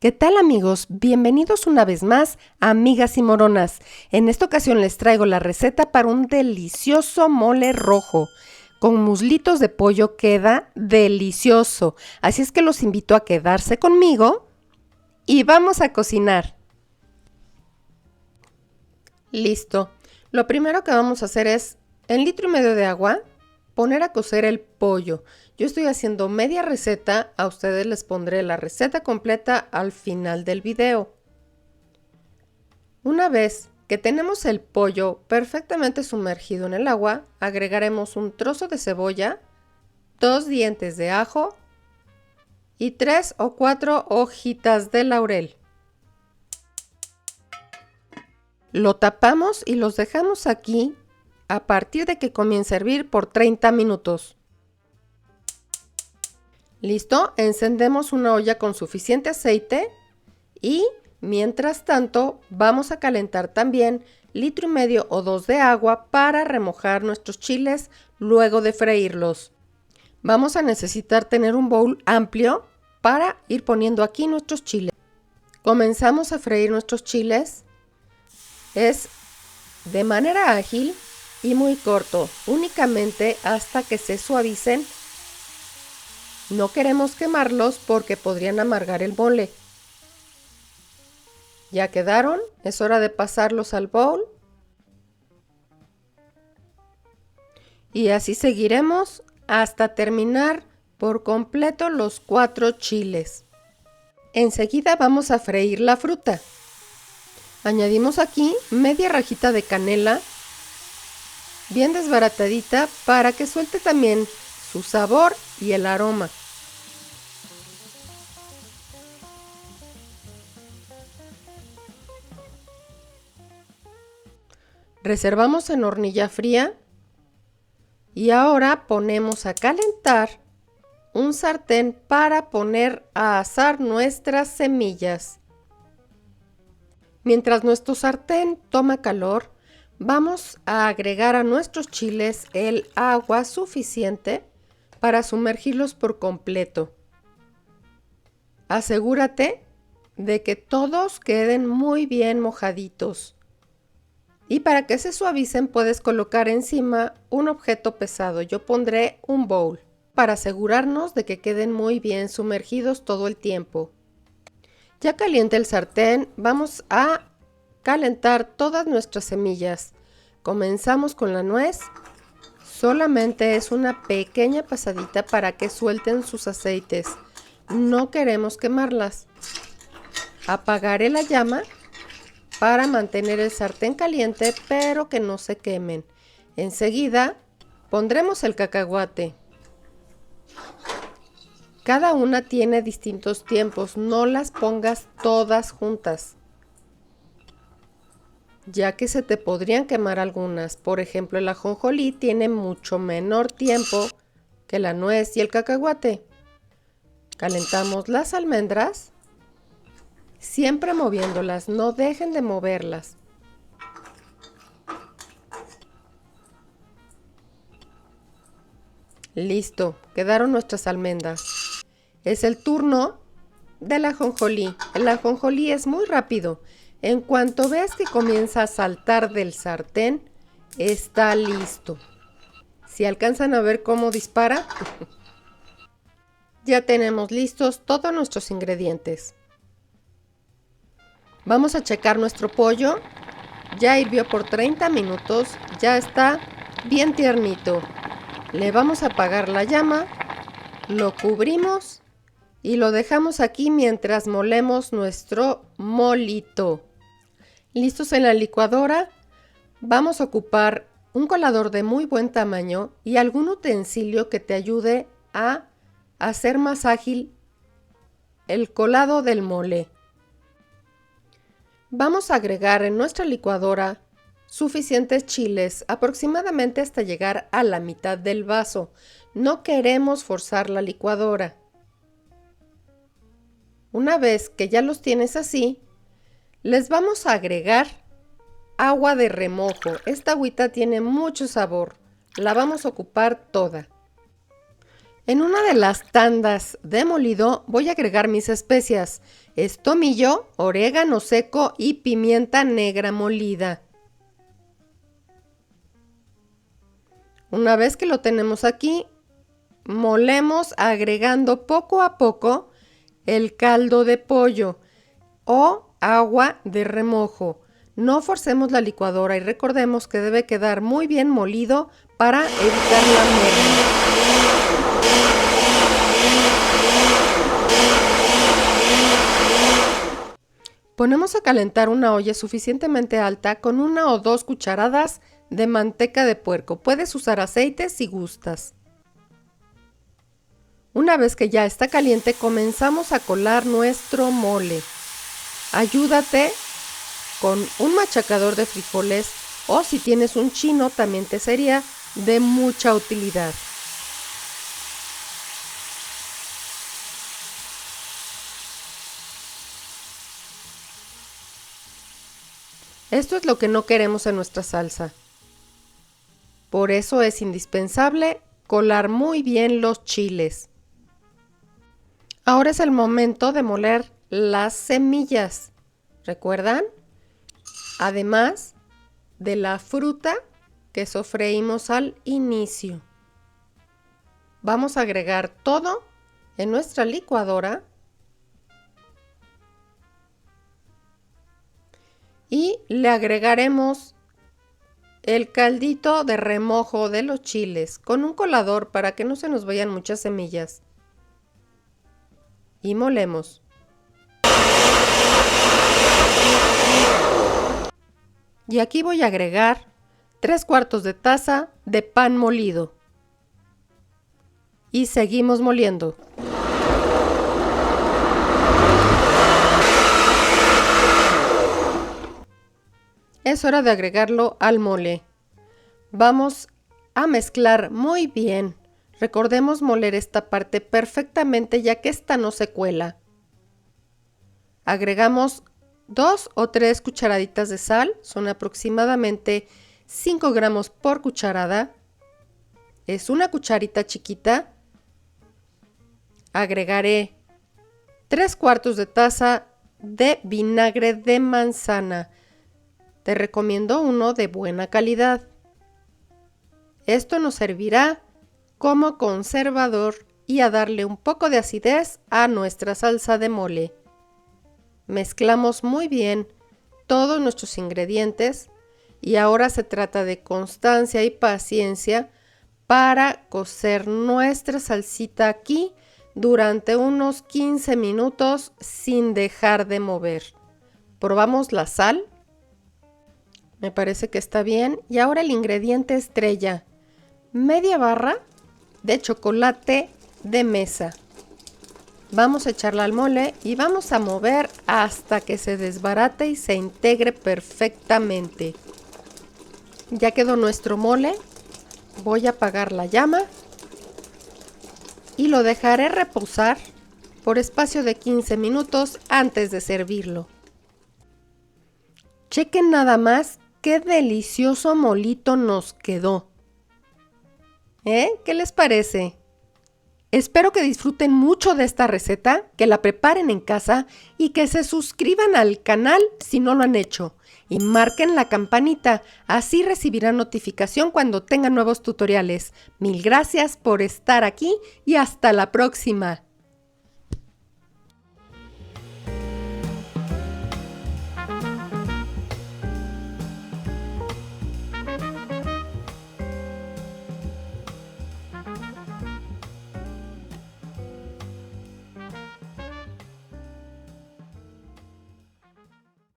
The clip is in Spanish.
¿Qué tal amigos? Bienvenidos una vez más a Amigas y Moronas. En esta ocasión les traigo la receta para un delicioso mole rojo. Con muslitos de pollo queda delicioso. Así es que los invito a quedarse conmigo y vamos a cocinar. Listo. Lo primero que vamos a hacer es, en 1,5 litros de agua, poner a cocer el pollo. Yo estoy haciendo media receta, a ustedes les pondré la receta completa al final del video. Una vez que tenemos el pollo perfectamente sumergido en el agua, agregaremos un trozo de cebolla, 2 dientes de ajo y 3 o 4 hojitas de laurel. Lo tapamos y los dejamos aquí a partir de que comience a hervir por 30 minutos. ¿Listo? Encendemos una olla con suficiente aceite y mientras tanto vamos a calentar también 1,5 litros o 2 de agua para remojar nuestros chiles luego de freírlos. Vamos a necesitar tener un bowl amplio para ir poniendo aquí nuestros chiles. Comenzamos a freír nuestros chiles. Es de manera ágil y muy corto, únicamente hasta que se suavicen. No queremos quemarlos porque podrían amargar el mole. Ya quedaron, es hora de pasarlos al bowl. Y así seguiremos hasta terminar por completo los 4 chiles. Enseguida vamos a freír la fruta. Añadimos aquí media rajita de canela, bien desbaratadita para que suelte también su sabor y el aroma. Reservamos en hornilla fría y ahora ponemos a calentar un sartén para poner a asar nuestras semillas. Mientras nuestro sartén toma calor, vamos a agregar a nuestros chiles el agua suficiente para sumergirlos por completo. Asegúrate de que todos queden muy bien mojaditos. Y para que se suavicen puedes colocar encima un objeto pesado. Yo pondré un bowl para asegurarnos de que queden muy bien sumergidos todo el tiempo. Ya caliente el sartén, vamos a calentar todas nuestras semillas. Comenzamos con la nuez. Solamente es una pequeña pasadita para que suelten sus aceites. No queremos quemarlas. Apagaré la llama para mantener el sartén caliente, pero que no se quemen. Enseguida pondremos el cacahuate. Cada una tiene distintos tiempos, no las pongas todas juntas, ya que se te podrían quemar algunas. Por ejemplo, el ajonjolí tiene mucho menor tiempo que la nuez y el cacahuate. Calentamos las almendras, siempre moviéndolas, no dejen de moverlas. Listo, quedaron nuestras almendras. Es el turno del ajonjolí. El ajonjolí es muy rápido. En cuanto veas que comienza a saltar del sartén, está listo. Si alcanzan a ver cómo dispara, ya tenemos listos todos nuestros ingredientes. Vamos a checar nuestro pollo. Ya hirvió por 30 minutos, ya está bien tiernito. Le vamos a apagar la llama, lo cubrimos y lo dejamos aquí mientras molemos nuestro molito. Listos en la licuadora, vamos a ocupar un colador de muy buen tamaño y algún utensilio que te ayude a hacer más ágil el colado del mole. Vamos a agregar en nuestra licuadora suficientes chiles, aproximadamente hasta llegar a la mitad del vaso. No queremos forzar la licuadora. Una vez que ya los tienes así, les vamos a agregar agua de remojo. Esta agüita tiene mucho sabor. La vamos a ocupar toda. En una de las tandas de molido voy a agregar mis especias. Es tomillo, orégano seco y pimienta negra molida. Una vez que lo tenemos aquí, molemos agregando poco a poco el caldo de pollo o agua de remojo. No forcemos la licuadora y recordemos que debe quedar muy bien molido para evitar la merma. Ponemos a calentar una olla suficientemente alta con 1 o 2 cucharadas de manteca de puerco. Puedes usar aceite si gustas. Una vez que ya está caliente, comenzamos a colar nuestro mole. Ayúdate con un machacador de frijoles o si tienes un chino también te sería de mucha utilidad. Esto es lo que no queremos en nuestra salsa. Por eso es indispensable colar muy bien los chiles. Ahora es el momento de moler las semillas. ¿Recuerdan? Además de la fruta que sofreímos al inicio. Vamos a agregar todo en nuestra licuadora. Y le agregaremos el caldito de remojo de los chiles con un colador para que no se nos vayan muchas semillas. Y molemos. Y aquí voy a agregar 3/4 de taza de pan molido. Y seguimos moliendo. Es hora de agregarlo al mole. Vamos a mezclar muy bien. Recordemos moler esta parte perfectamente ya que esta no se cuela. Agregamos 2 o 3 cucharaditas de sal. Son aproximadamente 5 gramos por cucharada. Es una cucharita chiquita. Agregaré 3/4 de taza de vinagre de manzana. Te recomiendo uno de buena calidad. Esto nos servirá como conservador y a darle un poco de acidez a nuestra salsa de mole. Mezclamos muy bien todos nuestros ingredientes y ahora se trata de constancia y paciencia para cocer nuestra salsita aquí durante unos 15 minutos sin dejar de mover. Probamos la sal. Me parece que está bien. Y ahora el ingrediente estrella. Media barra de chocolate de mesa. Vamos a echarla al mole y vamos a mover hasta que se desbarate y se integre perfectamente. Ya quedó nuestro mole. Voy a apagar la llama y lo dejaré reposar por espacio de 15 minutos antes de servirlo. Chequen nada más qué delicioso molito nos quedó. ¿Qué les parece? Espero que disfruten mucho de esta receta, que la preparen en casa y que se suscriban al canal si no lo han hecho. Y marquen la campanita, así recibirán notificación cuando tengan nuevos tutoriales. Mil gracias por estar aquí y hasta la próxima.